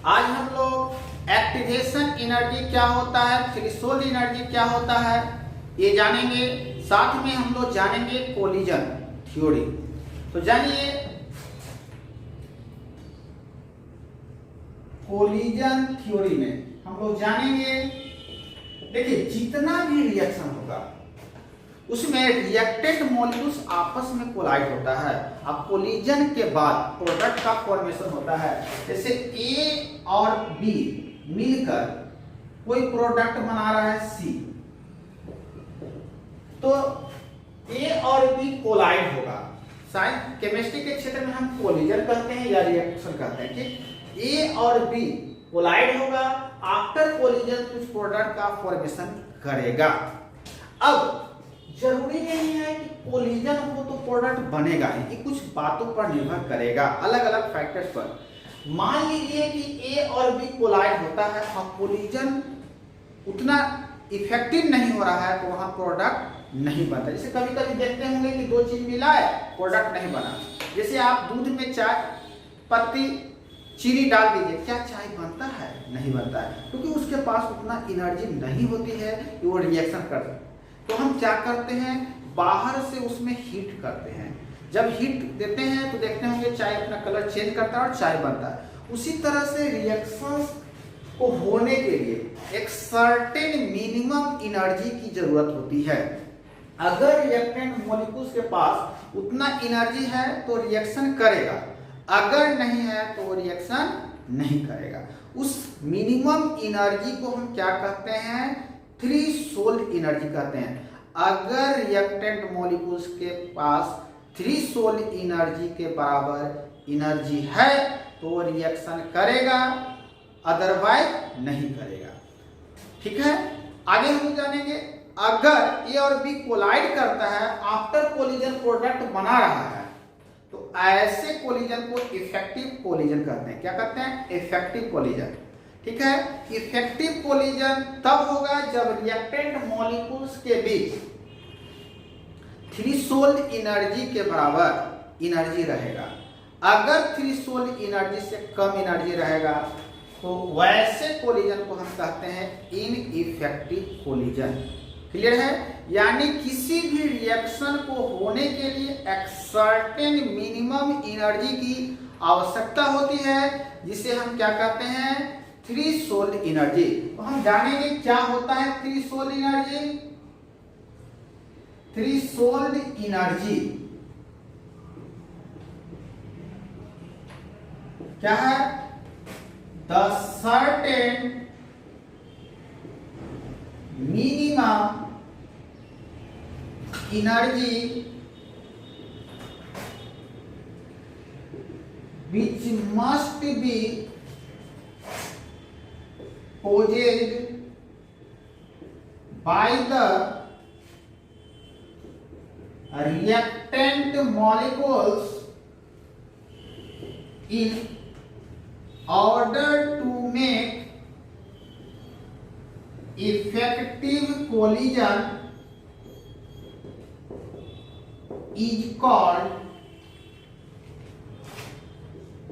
आज हम लोग एक्टिवेशन एनर्जी क्या होता है, थ्रेशोल्ड एनर्जी क्या होता है ये जानेंगे। साथ में हम लोग जानेंगे कोलिजन थ्योरी। तो जानिए कोलिजन थ्योरी में हम लोग जानेंगे, देखिए जितना भी रिएक्शन होगा उसमें रिएक्टेंट मॉलिक्यूल्स आपस में कोलाइड होता है। अब कोलिजन के बाद प्रोडक्ट का फॉर्मेशन होता है। जैसे ए और बी मिलकर कोई प्रोडक्ट बना रहा है सी, तो ए और बी कोलाइड होगा। साइंस केमिस्ट्री के क्षेत्र में हम कोलिजन कहते हैं या रिएक्शन कहते हैं कि ए और बी कोलाइड होगा, आफ्टर कोलिजन कुछ प्रोडक्ट का फॉर्मेशन करेगा। अब जरूरी नहीं है कि कोलिजन हो तो प्रोडक्ट बनेगा ही, ये कुछ बातों पर निर्भर करेगा, अलग अलग फैक्टर्स पर। मान लीजिए कि ए और बी कोलाइड होता है और कोलिजन उतना इफेक्टिव नहीं हो रहा है तो वहां प्रोडक्ट नहीं बनता। जैसे कभी कभी देखते होंगे कि दो चीज मिलाए प्रोडक्ट नहीं बना। जैसे आप दूध में चाय पत्ती चीनी डाल दीजिए, क्या चाय बनता है? नहीं बनता है, क्योंकि उसके पास उतना एनर्जी नहीं होती है कि वो रिएक्शन कर सके। तो हम क्या करते हैं, बाहर से उसमें हीट करते हैं। जब हीट देते हैं तो देखते होंगे चाय अपना कलर चेंज करता है और चाय बनता है। उसी तरह से रिएक्शंस को होने के लिए एक सर्टेन मिनिमम एनर्जी की जरूरत होती है। अगर रिएक्टेंट मॉलिक्यूल्स के पास उतना एनर्जी है तो रिएक्शन करेगा, अगर नहीं है तो रिएक्शन नहीं करेगा। उस मिनिमम एनर्जी को हम क्या कहते हैं, थ्रेशोल्ड एनर्जी कहते हैं। अगर रिएक्टेंट मॉलिक्यूल्स के पास थ्रेशोल्ड एनर्जी के बराबर एनर्जी है तो रिएक्शन करेगा, अदरवाइज नहीं करेगा। ठीक है, आगे हम जानेंगे अगर ए और बी कोलाइड करता है, आफ्टर कोलिजन प्रोडक्ट बना रहा है, तो ऐसे कोलिजन को इफेक्टिव कोलिजन कहते हैं। क्या कहते हैं? Effective collision. ठीक है, इफेक्टिव कोलिजन तब होगा जब रिएक्टेंट मॉलिक्यूल्स के बीच थ्रेशोल्ड एनर्जी के बराबर एनर्जी रहेगा। अगर थ्रेशोल्ड एनर्जी से कम एनर्जी रहेगा तो वैसे कोलिजन को हम कहते हैं इनइफेक्टिव कोलिजन। क्लियर है? यानी किसी भी रिएक्शन को होने के लिए एक सर्टेन मिनिमम एनर्जी की आवश्यकता होती है, जिसे हम क्या कहते हैं, थ्रेशोल्ड एनर्जी। तो हम जानेंगे क्या होता है थ्रेशोल्ड एनर्जी। थ्रेशोल्ड एनर्जी क्या है? The certain minimum energy which must be possessed by the reactant molecules in order to make effective collision is called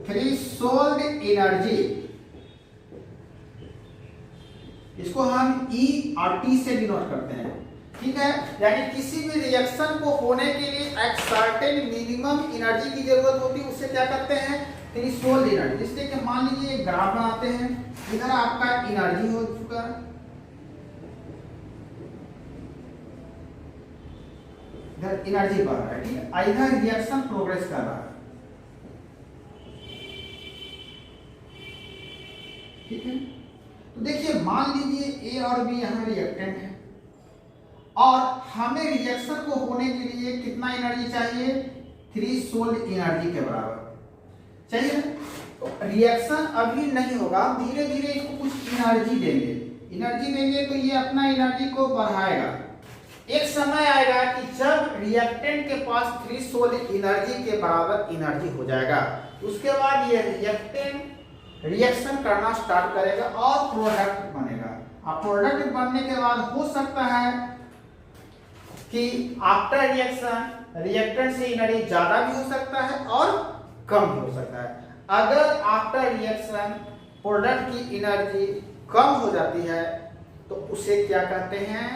threshold energy. इसको हम ई और टी से डिनोट करते हैं। ठीक है, यानी किसी भी रिएक्शन को होने के लिए एक सर्टेन मिनिमम एनर्जी की जरूरत होती है, उससे क्या करते हैं, थ्रेशोल्ड एनर्जी। जिससे कि मान लीजिए एक ग्राफ बनाते हैं, इधर आपका एनर्जी हो चुका है, इधर एनर्जी बढ़ रहा है, ठीक है, इधर रिएक्शन प्रोग्रेस कर रहा है। ठीक है, तो देखिए मान लीजिए ए और बी यहाँ रिएक्टेंट है और हमें रिएक्शन को होने के लिए कितना एनर्जी चाहिए, थ्रेशोल्ड एनर्जी के बराबर चाहिए। तो रिएक्शन अभी नहीं होगा, धीरे धीरे इसको कुछ एनर्जी देंगे तो ये अपना एनर्जी को बढ़ाएगा। एक समय आएगा कि जब रिएक्टेंट के पास थ्रेशोल्ड एनर्जी के बराबर एनर्जी हो जाएगा, उसके बाद ये रिएक्टेंट रिएक्शन करना स्टार्ट करेगा और प्रोडक्ट बनेगा। अब प्रोडक्ट बनने के बाद हो सकता है कि आफ्टर रिएक्शन रिएक्टेंट से एनर्जी ज्यादा भी हो सकता है और कम भी हो सकता है। अगर आफ्टर रिएक्शन प्रोडक्ट की एनर्जी कम हो जाती है तो उसे क्या कहते हैं,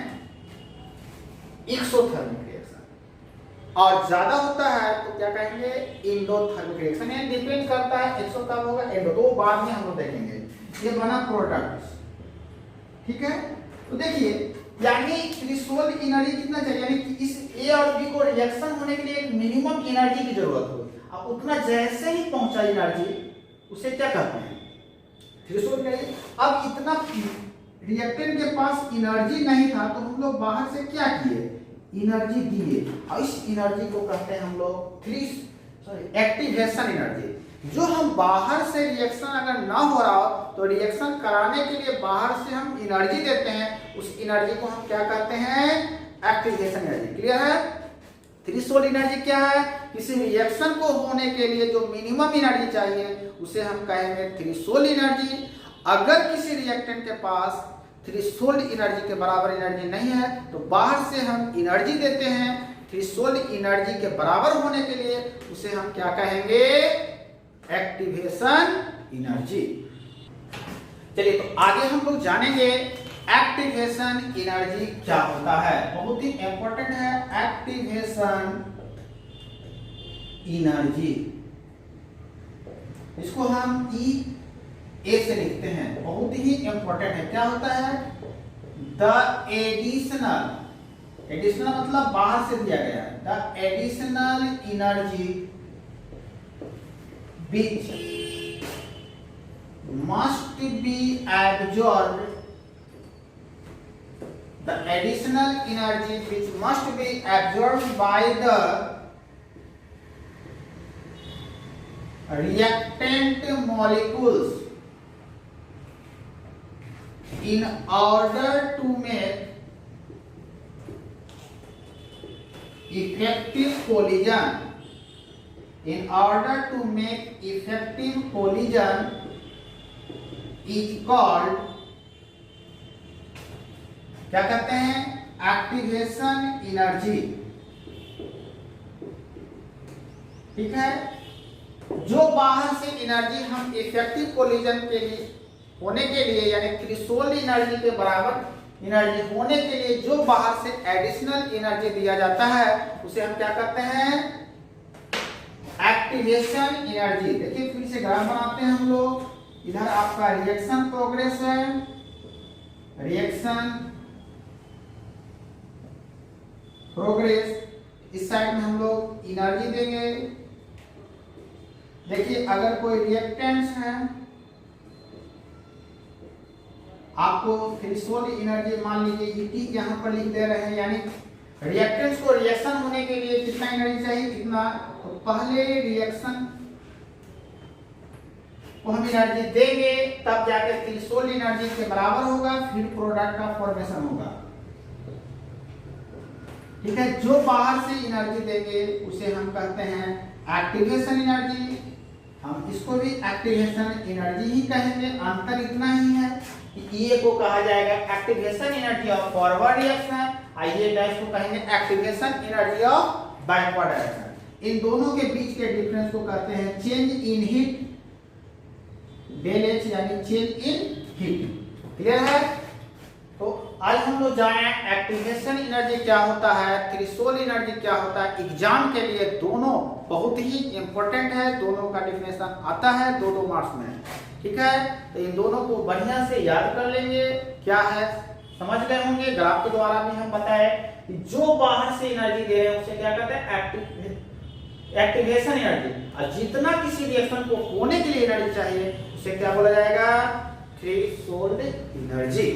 एक्सोथर्मिक रिएक्शन। और ज्यादा होता है तो क्या कहेंगे, एंडोथर्मिक रिएक्शन। ये डिपेंड करता है एक्सो कब होगा, एंडो, तो बाद में हम लोग देखेंगे। ये बना प्रोडक्ट, ठीक है। तो देखिए यानी थ्रेशोल्ड एनर्जी कितना चाहिए, यानी कि इस ए और बी को रिएक्शन होने के लिए एक मिनिमम एनर्जी की जरूरत हो। अब उतना जैसे ही पहुंचा एनर्जी, उसे क्या कहते हैं, थ्रेशोल्ड एनर्जी। अब इतना रिएक्टेंट के पास एनर्जी नहीं था तो हम लोग बाहर से क्या किए, एनर्जी दिए, और इस एनर्जी को कहते हैं हम लोग एक्टिवेशन एनर्जी। जो हम बाहर से रिएक्शन अगर ना हो रहा हो तो रिएक्शन कराने के लिए बाहर से हम एनर्जी देते हैं, उस एनर्जी को हम क्या कहते हैं, एक्टिवेशन एनर्जी। क्लियर है। थ्रेशोल्ड एनर्जी क्या है, किसी रिएक्शन को होने के लिए जो मिनिमम एनर्जी चाहिए उसे हम कहेंगे थ्रेशोल्ड एनर्जी। अगर किसी रिएक्टेंट के पास थ्रेशोल्ड एनर्जी के बराबर एनर्जी नहीं है तो बाहर से हम एनर्जी देते हैं, थ्रेशोल्ड एनर्जी के बराबर होने के लिए उसे हम क्या कहेंगे, एक्टिवेशन एनर्जी। चलिए तो आगे हम लोग जानेंगे एक्टिवेशन एनर्जी क्या होता है, बहुत ही इंपॉर्टेंट है एक्टिवेशन एनर्जी। इसको हम ए से लिखते हैं, बहुत ही इंपॉर्टेंट है। क्या होता है, द एडिशनल मतलब बाहर से दिया गया, the additional energy which must be absorbed, the additional energy which must be absorbed by the reactant molecules in order to make effective collision, in order to make effective collision is called, क्या कहते हैं, activation energy. ठीक है। जो बाहर से energy हम effective collision के लिए होने के लिए यानी थ्रेशोल्ड एनर्जी के बराबर एनर्जी होने के लिए जो बाहर से एडिशनल एनर्जी दिया जाता है उसे हम क्या कहते हैं, एक्टिवेशन एनर्जी। देखिए फिर से ग्राफ बनाते हैं हम लोग। इधर आपका रिएक्शन प्रोग्रेस है, रिएक्शन प्रोग्रेस, इस साइड में हम लोग एनर्जी देंगे। देखिए अगर कोई रिएक्टेंट्स है, आपको थ्रेशोल्ड एनर्जी मान लीजिए E यहाँ पर लिख दे रहे हैं, यानी रिएक्टेंट्स को रिएक्शन होने के लिए कितना एनर्जी चाहिए, कितना, तो पहले रिएक्शन को हम एनर्जी देंगे तब जाके थ्रेशोल्ड एनर्जी के बराबर होगा, फिर प्रोडक्ट का फॉर्मेशन होगा। ठीक है। जो बाहर से एनर्जी देंगे उसे हम कहते हैं एक्टिवेशन एनर्जी। हम इसको भी एक्टिवेशन एनर्जी ही कहेंगे। अंतर इतना ही है कि ए को कहा जाएगा activation energy of forward reaction, आइए डैश को कहेंगे activation energy of backward reaction. इन दोनों के बीच के डिफरेंस को कहते हैं change in heat, del H यानी चेंज इन हीट। क्लियर है। तो आज हम लोग जाने एक्टिवेशन एनर्जी क्या होता है, थ्रेशोल्ड एनर्जी क्या होता है। एग्जाम के लिए दोनों बहुत ही इंपॉर्टेंट है, दोनों का डिफिनेशन आता है 2-2 मार्क्स में। ठीक है। तो इन दोनों को बढ़िया से याद कर लेंगे। क्या है, समझ गए होंगे। ग्राफ के द्वारा भी हम बताए कि जो बाहर से एनर्जी दे रहे हैं उसे क्या कहते हैं, एक्टिवेशन एनर्जी। और जितना किसी रिएक्शन को होने के लिए एनर्जी चाहिए उसे क्या बोला जाएगा, थ्रेशोल्ड एनर्जी।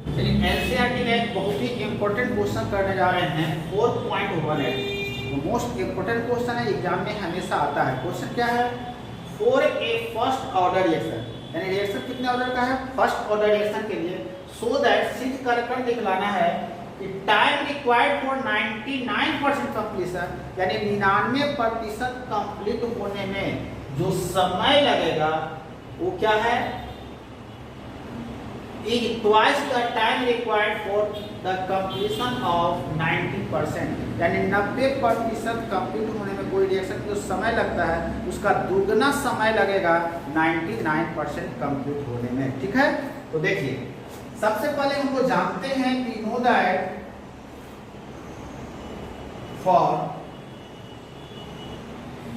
एनसीईआरटी में एक बहुत ही इंपॉर्टेंट क्वेश्चन करने जा रहे हैं 4.18। मोस्ट इंपॉर्टेंट क्वेश्चन है, एग्जाम में हमेशा आता है। क्वेश्चन क्या है, for a first order reaction, यानी रिएक्शन कितने ऑर्डर का है, फर्स्ट ऑर्डर रिएक्शन के लिए, सो दैट सिद्ध कर दिखलाना है कि टाइम रिक्वायर्ड फॉर 99% कंप्लीशन, यानी 99% कंप्लीट होने में जो समय लगेगा वो क्या है, is twice the time required for the completion of 90%, यानी 90% कंप्लीट होने में कोई रिएक्शन जो समय लगता है उसका दुगना समय लगेगा 99% कंप्लीट होने में। ठीक है, तो देखिए सबसे पहले हम लोग जानते हैं कि no that for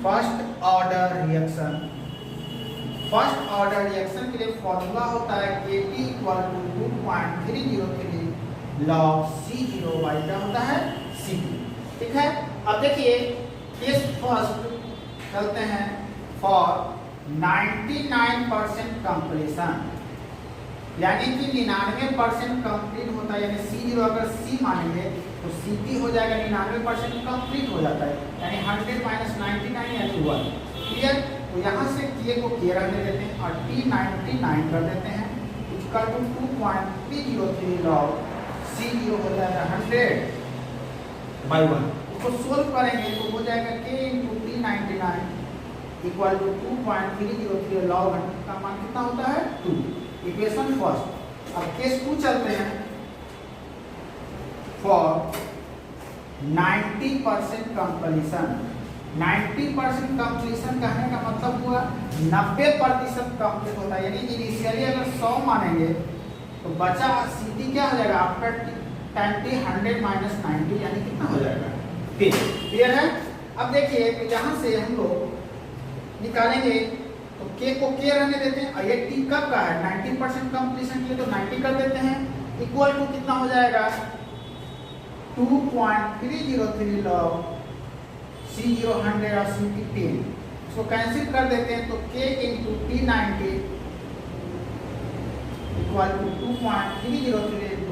first order reaction, first order reaction के लिए फॉर्मूला होता है Kt = 2.303 log C0 y क्या होता है Ct। ठीक है, अब देखिए केस फर्स्ट चलते हैं फॉर 99% कंप्लीशन, यानी कि 99% कंप्लीट होता है, यानी C0 अगर C मानेंगे तो Ct हो जाएगा 99% कंप्लीट हो जाता है, यानी 100 - 99 यानी 1। क्लियर, तो यहाँ से K को K रहने देते हैं और T 99 कर देते हैं, इसका 2.303 log C0 हो जाएगा 100/1। उसको सोल्व करेंगे तो हो जाएगा K × T99 = 2.303 log 100 का मान कितना होता है 2। Equation first. अब केस 2 चलते हैं फॉर 90% कंप्लीशन। 90% कंप्लीशन कहने का मतलब हुआ 90% कंप्लीट होता है, यानी इनिशियली अगर 100 मानेंगे तो बचा Ct क्या हो जाएगा आफ्टर टाइम t 100 - 90 यानी कितना हो जाएगा 10। क्लियर है। अब देखिए कि यहाँ से हम लोग निकालेंगे तो K को K रहने देते हैं और ये T कब का है 90% कंप्लीशन के लिए, तो 90 कर देते हैं इक्वल टू कितना हो जाएगा 2.303 log C0 100 और Ct 10। इसको कैंसिल कर देते हैं तो K × T90 = 2.303 ×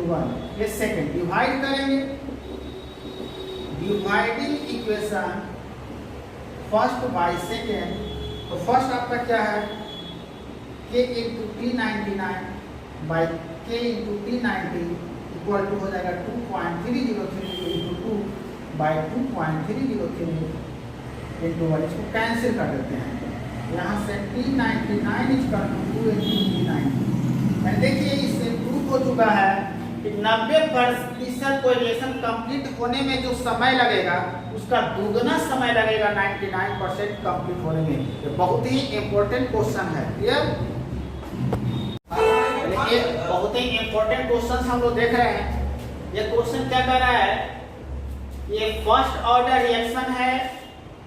1। ये सेकंड डिवाइड करेंगे, dividing equation first by second, तो फर्स्ट आपका क्या है K × T99 by K × T90 equal to हो जाएगा 2.303 × 2 by 2.303 × 1। इसको कैंसिल कर देते हैं, यहाँ से T99 = 2 × T90। देखिए इससे प्रूफ हो चुका है कि 90% कोई रिएक्शन कंप्लीट होने में जो समय लगेगा उसका दुगना समय लगेगा 99% कंप्लीट होने में। ये बहुत ही इंपॉर्टेंट क्वेश्चन है। क्लियर, ये बहुत ही इंपॉर्टेंट क्वेश्चन हम लोग देख रहे हैं। ये क्वेश्चन क्या कर रहा है, ये फर्स्ट ऑर्डर रिएक्शन है,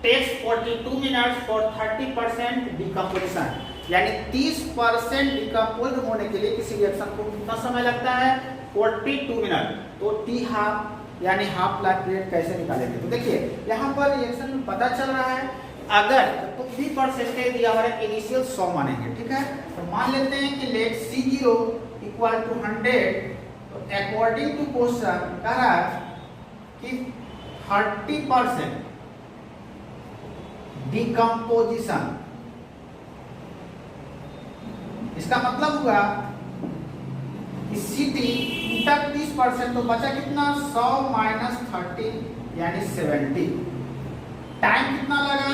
टेक्स 42 मिनट्स फॉर 30% डिकम्पोजिशन, यानी 30% डिकम्पोज होने के लिए किसी रिएक्शन को कितना समय लगता है 42 मिनट। तो T हाफ यानी हाफ लाइफ पीरियड कैसे निकालेंगे, तो देखिए यहाँ पर रिएक्शन में पता चल रहा है अगर तो भी परसेंटेज दिया हुआ है इनिशियल 100 मानेंगे। ठीक है, तो मान लेते हैं कि लेट C0 = 100, तो अकॉर्डिंग टू क्वेश्चन कह रहा है कि 30% डिकम्पोजिशन, इसका मतलब हुआ कि Ct टूटा 30%, तो बचा कितना 100 - 30 यानी 70। टाइम कितना लगा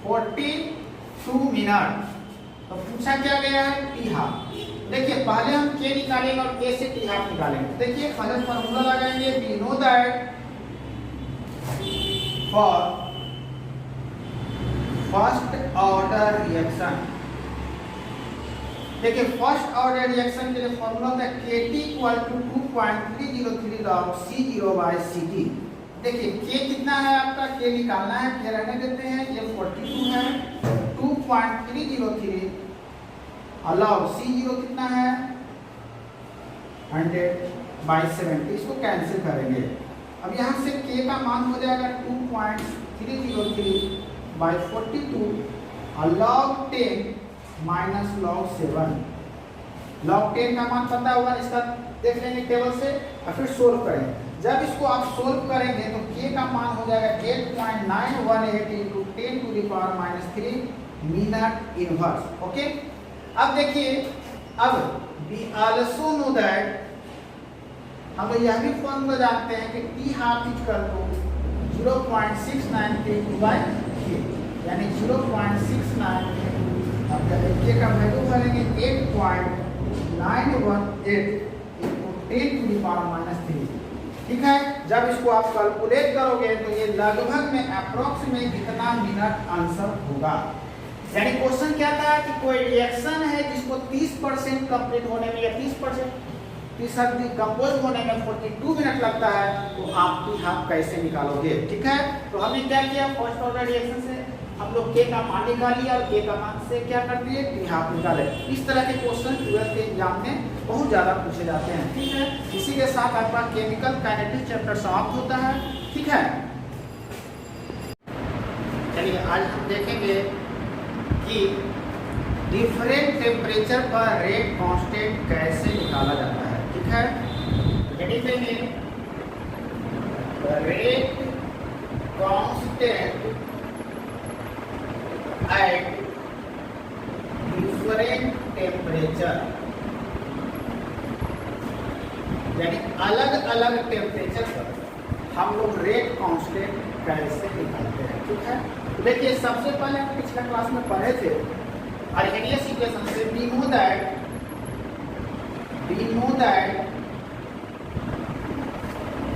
42 मिनट। तो पूछा क्या गया है T हाफ। देखिए पहले हम K निकालेंगे और K से T हाफ निकालेंगे। देखिए पहले फॉर्मूला लगाएंगे we know that for first order reaction. देखिए फर्स्ट ऑर्डर रिएक्शन के लिए फॉर्मूला होता है Kt = 2.303 log C0/Ct। देखिए K कितना है आपका, K निकालना है, K रहने देते हैं, ये 42 है, 2.303 log C0 कितना है 100/70। इसको कैंसिल करेंगे। अब यहाँ से K का मान हो जाएगा 2.303/42 log 10 माइनस log 7। log 10 का मान पता होगा, इसका देख लेंगे टेबल से और फिर सोल्व करेंगे। जब इसको आप सोल्व करेंगे तो K का मान हो जाएगा 8.918 × 10⁻³ मिनट इनवर्स। ओके, अब देखिए अब we also know that हम लोग यह भी फॉर्मूला जानते हैं कि T हाफ = 0.6932/K, यानी 0.69। अब K का वैल्यू भरेंगे 8.918 918 into 10 to the power minus 3। ठीक है, जब इसको आप कैलकुलेट करोगे तो ये लगभग में अप्रोक्स में कितना मिनट आंसर होगा। यानी क्वेश्चन क्या था कि कोई रिएक्शन है जिसको 30% कंप्लीट होने में या 30% कंपोज होने में 42 मिनट लगता है, तो आप कैसे निकालोगे। ठीक है, तो हमने क्या किया, फर्स्ट ऑर्डर रिएक्शन से हम लोग के का मान निकाल लिया और के का मान से क्या कर दिए, टी हाफ निकाले। इस तरह के क्वेश्चन 12th के एग्जाम में बहुत ज्यादा पूछे जाते हैं। ठीक है, इसी के साथ आपका केमिकल काइनेटिक्स चैप्टर समाप्त होता है। ठीक है, चलिए आज हम देखेंगे कि डिफरेंट टेम्परेचर पर रेट कांस्टेंट कैसे निकाला जाता है। ठीक है, देखेंगे rate constant at different temperature, यानी अलग अलग टेम्परेचर पर हम लोग रेट कांस्टेंट कैसे निकालते हैं। ठीक है, तो देखिए सबसे पहले हम पिछले क्लास में पढ़े थे अर्हेनियस इक्वेशन से we know that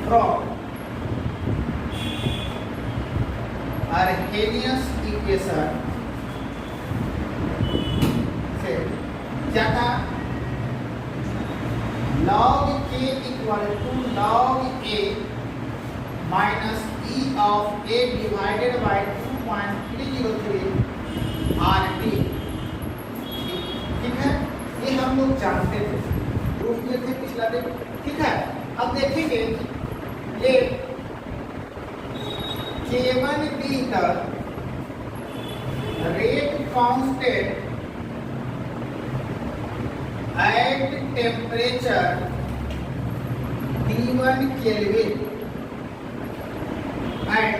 from Arrhenius equation से क्या था, log k equal to log a minus e of a divided by 2.303 RT। ठीक है, ये हम लोग जानते थे, प्रूफ किए थे पिछला दिन। ठीक है, अब देखेंगे ये K1B तक rate constant at temperature T1 kelvin and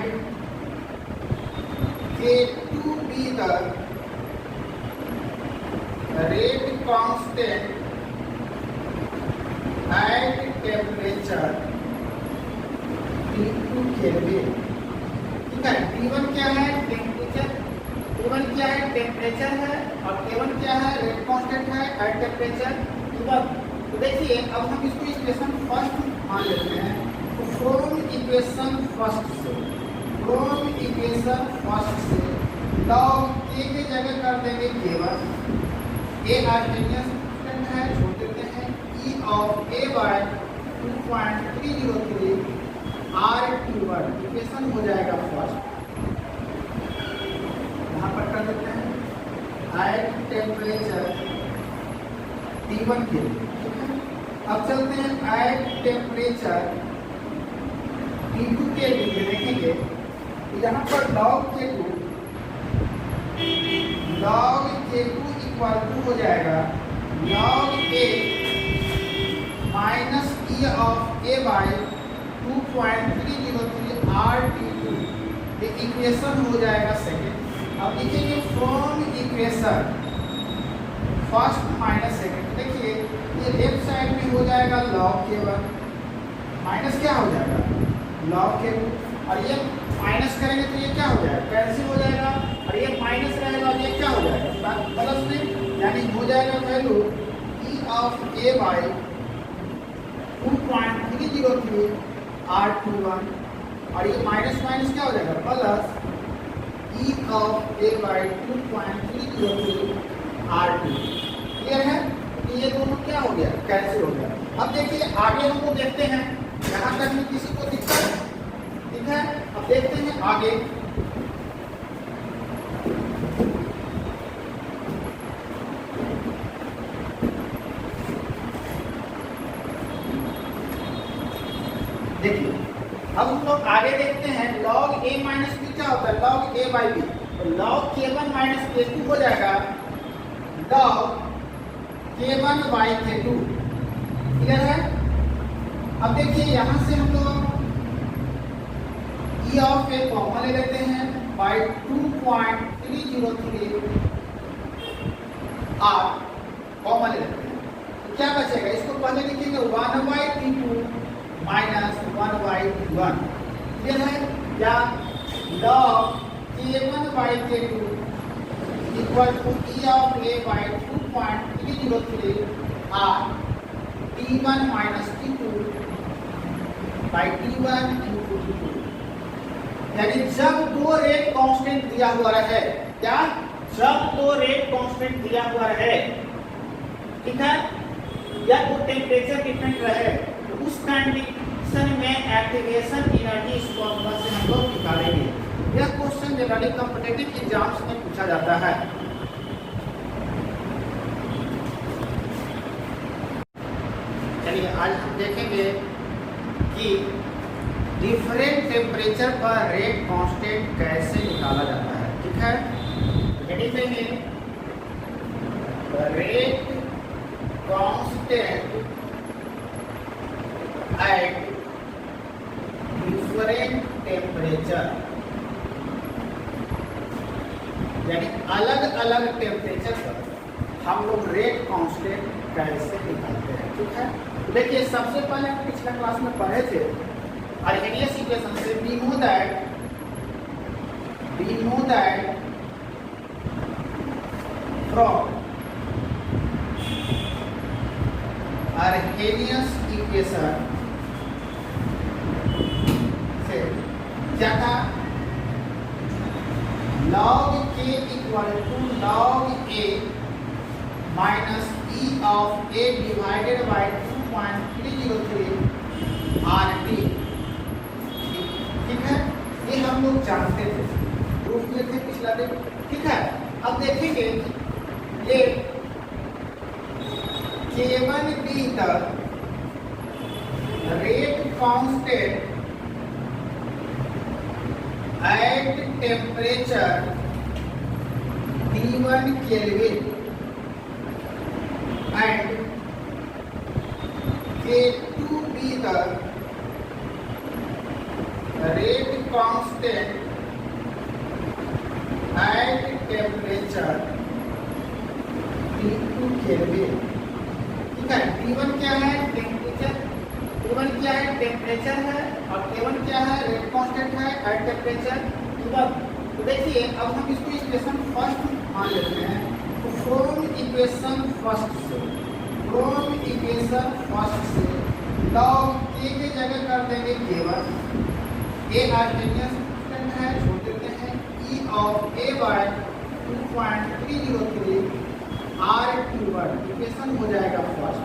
K2B तक rate constant at temperature T2 kelvin. ठीक है, T1 क्या है, टेम्परेचर, T1 क्या है, टेम्परेचर है, और K1 क्या है, रेट कांस्टेंट है एट टेम्परेचर T1। तो देखिए अब हम इसको इक्वेशन फर्स्ट मान लेते हैं। तो फ्रॉम इक्वेशन फर्स्ट से log k की जगह कर देंगे K1, a अर्हेनियस कांस्टेंट है, छोड़ देते हैं, e of a by 2.303 R21 equation हो जाएगा फर्स्ट, यहाँ पर कर देते हैं एट टेम्परेचर T1 के लिए। अब चलते हैं एट टेम्परेचर T2 के लिए, देखेंगे यहाँ पर log K2 इक्वल टू हो जाएगा log a minus e of a by 2.303 RT2। ये इक्वेशन हो जाएगा सेकेंड। अब लिखेंगे from equation first minus second. देखिए ये लेफ्ट साइड में हो जाएगा log K1 माइनस क्या हो जाएगा log K2, और ये माइनस करेंगे तो ये क्या हो जाएगा, कैंसिल हो जाएगा, और ये माइनस रहेगा और ये क्या हो जाएगा प्लस में, यानी हो जाएगा value e of a by 2.303 R21, और ये माइनस माइनस क्या हो जाएगा plus e of a by 2.303 R2। Clear है, तो ये दोनों क्या हो गया, कैंसिल हो गया। अब देखिए आगे हमको देखते हैं, यहाँ तक में किसी को दिक्कत है। ठीक है, अब देखते हैं आगे। देखिए अब हम लोग आगे देखते हैं log a माइनस b क्या होता है, log a बाई b, तो log K1 माइनस K2 हो जाएगा log K1 by K2। Clear है, अब देखिए यहाँ से हम लोग e ऑफ a कॉमन ले लेते हैं बाई 2.303 R कॉमन ले लेते हैं, तो क्या बचेगा, इसको पहले लिखेंगे 1 by T2 minus 1 by T1। Clear है, या log K1 by K2 equal to e of a by 2.303 R T1 minus T2 by T1 into T2। यानी जब दो रेट कांस्टेंट दिया हुआ रहे, क्या, जब दो रेट कांस्टेंट दिया हुआ रहे, ठीक है, या तो टेम्परेचर डिफरेंट रहे, तो उस कंडीशन में एक्टिवेशन एनर्जी इस फॉर्मूला से हम लोग निकालेंगे। यह क्वेश्चन जनरली कॉम्पिटिटिव एग्जाम्स में पूछा जाता है। चलिए आज हम देखेंगे कि डिफरेंट टेम्परेचर पर रेट कांस्टेंट कैसे निकाला जाता है, ठीक है। हेडिंग में rate constant at different temperature, यानी अलग अलग टेम्परेचर पर हम लोग रेट कांस्टेंट कैसे निकालते हैं, ठीक है। देखिए सबसे पहले हम पिछले क्लास में पढ़े थे अर्हेनियस इक्वेशन से we know that from Arrhenius equation से क्या था, log k equal to log a minus e of a divided by 2.303 RT, ठीक है। ये हम लोग जानते थे, प्रूफ किए थे पिछला दिन, ठीक है। अब देखेंगे ये K1B तक rate constant at temperature T1 kelvin and K2B तक rate constant at temperature T2 kelvin, ठीक है। T1 क्या है, टेम्परेचर, T1 क्या है, टेम्परेचर है, और K1 क्या है, रेट कांस्टेंट है एट टेम्परेचर T1। तो देखिए अब हम इसको इक्वेशन फर्स्ट मान लेते हैं, तो फ्रॉम इक्वेशन फर्स्ट से log k की जगह कर देंगे K1, a अर्हेनियस कांस्टेंट है, छोड़ देते हैं, e of a by 2.303 R21, equation हो जाएगा फर्स्ट,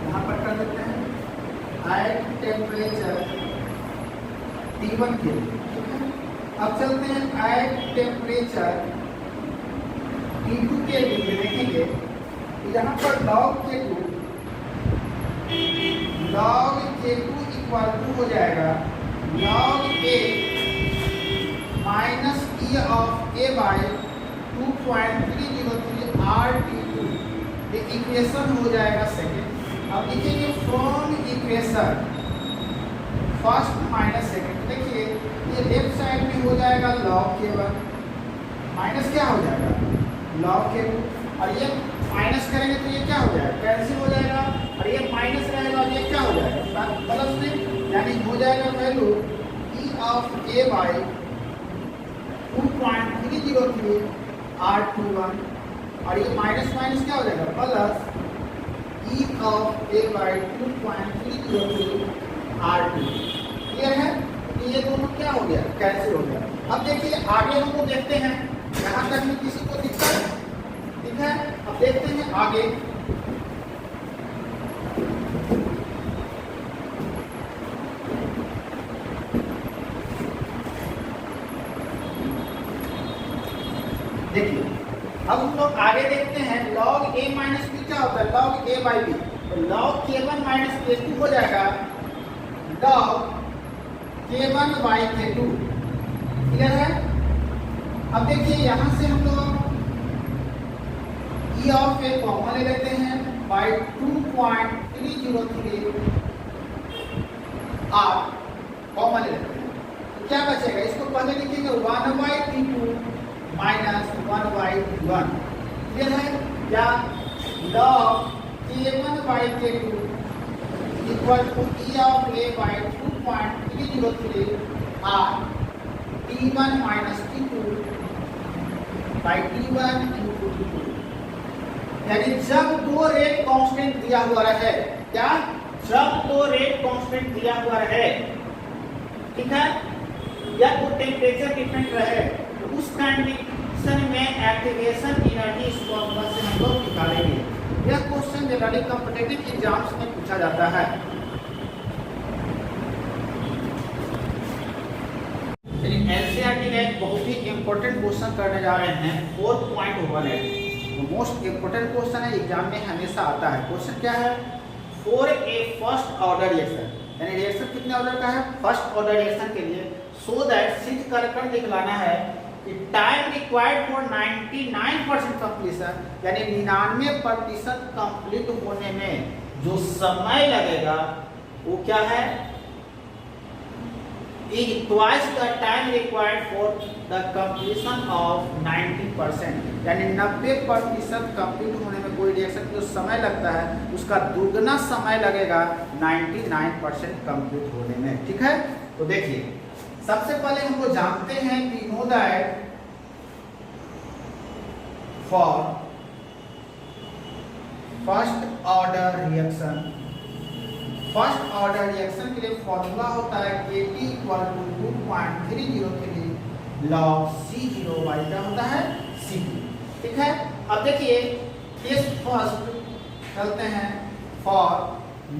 यहाँ पर कर देते हैं एट टेम्परेचर T1 के लिए, ठीक है। अब चलते हैं एट टेम्परेचर T2 के लिए, देखेंगे यहाँ पर log K2 इक्वल टू हो जाएगा log a minus e of a by 2.303 RT2, ये इक्वेशन हो जाएगा सेकेंड। अब लिखेंगे from equation first minus second, देखिए ये लेफ्ट साइड में हो जाएगा log K1 माइनस क्या हो जाएगा log K2, और ये माइनस करेंगे तो ये क्या हो जाएगा, कैंसिल हो जाएगा, और ये माइनस रहेगा और ये क्या हो जाएगा प्लस में, यानी हो जाएगा value e of a by 2.303 R21, और ये माइनस माइनस क्या हो जाएगा plus e of a by 2.303 R2, clear है। ये दोनों क्या हो गया, कैंसिल हो गया। अब देखिए आगे हम लोग देखते हैं, यहाँ तक में किसी को दिक्कत, ठीक है। अब देखते हैं आगे, देखिए अब हम लोग आगे देखते हैं log a माइनस बी क्या होता है, log a बाई बी, तो log K1 माइनस K2 हो जाएगा log K1 by K2, clear है। अब देखिए यहाँ से हम लोग e ऑफ a कॉमन ले लेते हैं बाई 2.303 R कॉमन ले लेते हैं, तो क्या बचेगा, इसको पहले लिखेंगे 1/T2 माइनस 1/1, क्लियर है। या log K1 by K2 equal to e of a by 2.303 R T1 minus T2 by T1 into T2, यानी जब दो रेट कांस्टेंट दिया हुआ रहे, क्या, जब दो रेट कांस्टेंट दिया हुआ रहे, ठीक है, या तो टेम्परेचर डिफरेंट रहे, तो उस कंडीशन में एक्टिवेशन एनर्जी इस फॉर्मूला से हम लोग निकालेंगे। यह क्वेश्चन जनरली कॉम्पिटिटिव एग्जाम्स में पूछा जाता है। एनसीईआरटी का एक बहुत ही इंपॉर्टेंट क्वेश्चन करने जा रहे हैं 4.18, मोस्ट इंपॉर्टेंट क्वेश्चन है, एग्जाम में हमेशा आता है। क्वेश्चन क्या है, for a first order reaction, यानी रिएक्शन कितने ऑर्डर का है, फर्स्ट ऑर्डर रिएक्शन के लिए, सो दैट सिद्ध कर दिखलाना है कि टाइम रिक्वायर्ड फॉर 99% कंप्लीशन, यानी 99% कंप्लीट होने में जो समय लगेगा वो क्या है, is twice the time required for the completion of 90%, यानी 90% कंप्लीट होने में कोई रिएक्शन जो समय लगता है उसका दुगना समय लगेगा 99% कंप्लीट होने में, ठीक है। तो देखिए सबसे पहले हमको जानते हैं कि no that for first order reaction, first order reaction के लिए फॉर्मूला होता है Kt = 2.303 log C0 बाई क्या होता है Ct, ठीक है। अब देखिए केस फर्स्ट चलते हैं, फॉर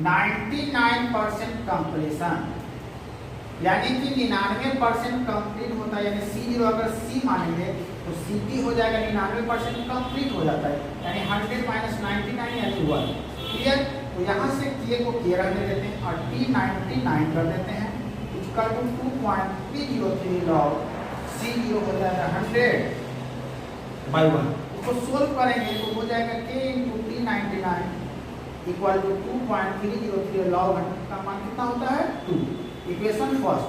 99% कंप्लीशन, यानी कि 99% कंप्लीट होता है, यानी C0 अगर C मानेंगे तो Ct हो जाएगा 99% कंप्लीट हो जाता है, यानी 100 - 99 यानी 1, क्लियर। तो यहाँ से K को K रहने देते हैं और T 99 कर देते हैं, इक्वल टू 2.303 log C0 हो जाएगा 100/1। इसको सोल्व करेंगे तो हो जाएगा K × T 99 equal to 2.303 log 100 का मान कितना होता है 2, इक्वेशन फर्स्ट।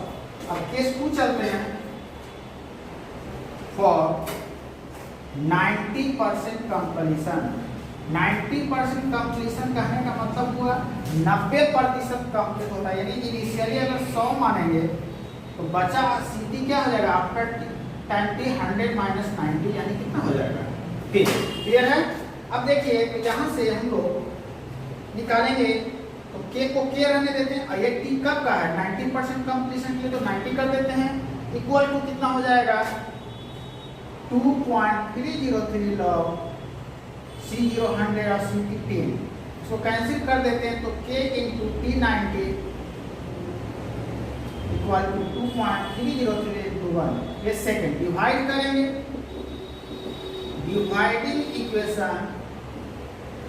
अब केस 2 चलते हैं, फॉर 90% कंप्लीशन, 90% कंप्लीशन कहने का मतलब हुआ 90% कंप्लीट होता है, यानी इनिशियली अगर 100 मानेंगे तो बचा Ct क्या हो जाएगा आफ्टर 20 100 - 90 यानी कितना हो जाएगा 10, क्लियर है। अब देखिए तो यहाँ से हम लोग निकालेंगे तो K को K रहने देते हैं और ये T कब का है 90% कंप्लीशन के लिए, तो 90 कर देते हैं, इक्वल टू कितना हो जाएगा 2.303 log C0 100 और Ct 10, इसको कैंसिल कर देते हैं तो K × T 90 इक्वल टू 2.303 × 1, ये सेकंड डिवाइड करेंगे, dividing equation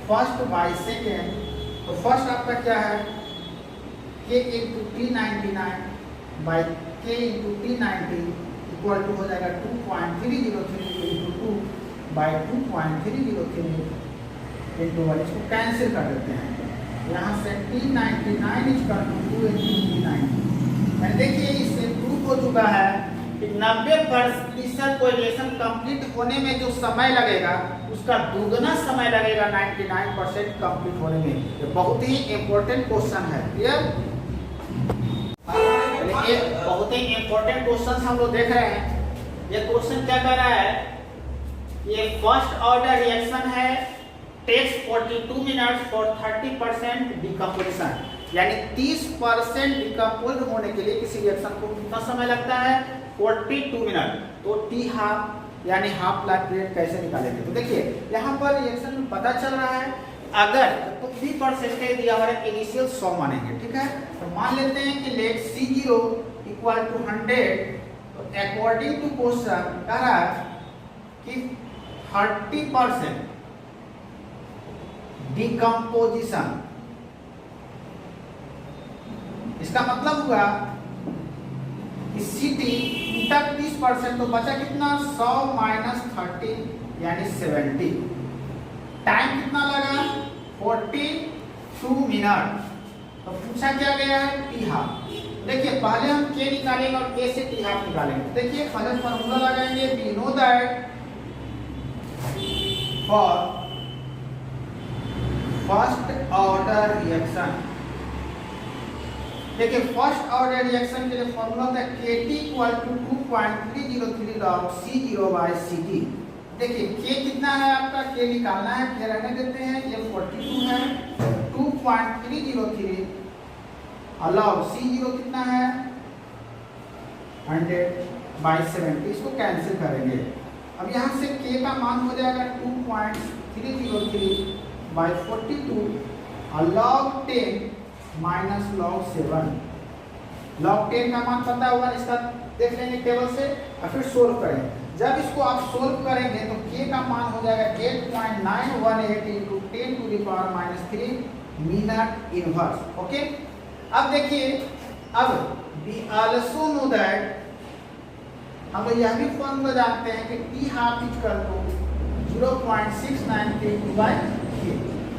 first by second, तो फर्स्ट आपका क्या है K × T 99 by K × T 90 equal to हो जाएगा 2.303 × 2 बाई 2.303 × 1, इसको कैंसिल कर देते हैं, यहाँ से T99 इक्वल टू 2 × T90, यानी देखिए इससे प्रूफ हो चुका है कि 90% कोई रिएक्शन कंप्लीट होने में जो समय लगेगा उसका दुगना समय लगेगा 99% कंप्लीट होने में। ये बहुत ही इंपॉर्टेंट क्वेश्चन है, क्लियर। ये बहुत ही इंपॉर्टेंट क्वेश्चन हम लोग देख रहे हैं। ये क्वेश्चन क्या कर रहा है, ये फर्स्ट ऑर्डर रिएक्शन है, टेक्स 42 मिनट्स फॉर 30% डिकम्पोजिशन, यानी 30% डिकम्पोज होने के लिए किसी रिएक्शन को कितना समय लगता है 42 मिनट, तो T हाफ यानी हाफ लाइफ पीरियड कैसे निकालेंगे। तो देखिए यहाँ पर रिएक्शन में पता चल रहा है, अगर तो भी परसेंटेज दिया हुआ है, इनिशियल 100 मानेंगे, ठीक है। तो मान लेते हैं कि लेट C0 इक्वल टू 100, तो अकॉर्डिंग टू क्वेश्चन कह रहा है कि 30% डिकम्पोजिशन, इसका मतलब हुआ कि Ct टूटा 30%, तो बचा कितना 100 - 30 यानी 70, टाइम कितना लगा 42 मिनट, तो पूछा क्या गया है T हाफ। देखिए पहले हम K निकालेंगे और K से T हाफ निकालेंगे। देखिए पहले फॉर्मूला लगाएंगे, we know that for first order reaction, देखिए फर्स्ट ऑर्डर रिएक्शन के लिए फॉर्मूला होता है Kt = 2.303 log C0/Ct, देखिए के कितना है आपका, के निकालना है, के रहने देते हैं, ये 42 है, 2.303 अलॉग C0 कितना है 100/70, इसको कैंसिल करेंगे। अब यहाँ से k का मान हो जाएगा 2.303/42 log 10 माइनस log 7। log 10 का मान पता होगा, इसका देख लेंगे टेबल से और फिर सोल्व करें। जब इसको आप सोल्व करेंगे तो k का मान हो जाएगा 8.918 into 10⁻³ मिनट इनवर्स। ओके, अब देखिए, अब we also know that हम यह भी फॉर्मूला जानते हैं कि t half equal to 0.6932/k,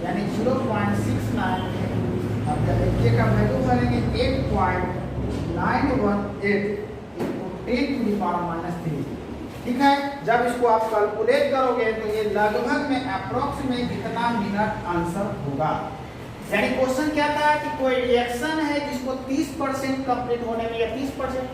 यानी 0.69, अब जब k का वैल्यू भरेंगे 8.918 into 10⁻³ ठीक है। जब इसको आप कैलकुलेट करोगे तो ये लगभग में अप्रोक्सीमेट इतना मिनट आंसर होगा। यानी क्वेश्चन क्या था कि कोई रिएक्शन है जिसको 30% कंप्लीट होने में या 30%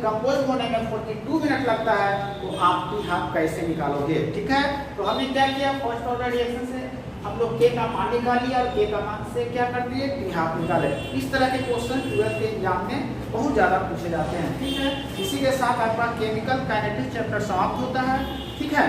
कंपोज होने में 42 मिनट लगता है, तो आप टी हाफ कैसे निकालोगे। ठीक है, तो हमने क्या किया, फर्स्ट ऑर्डर रिएक्शन से हम लोग के का मान निकाल लिया और के का मान से क्या कर दिए, टी हाफ निकाले। इस तरह के क्वेश्चन 12th के एग्जाम में बहुत ज्यादा पूछे जाते हैं। ठीक है, इसी के साथ आपका केमिकल काइनेटिक्स चैप्टर समाप्त होता है। ठीक है।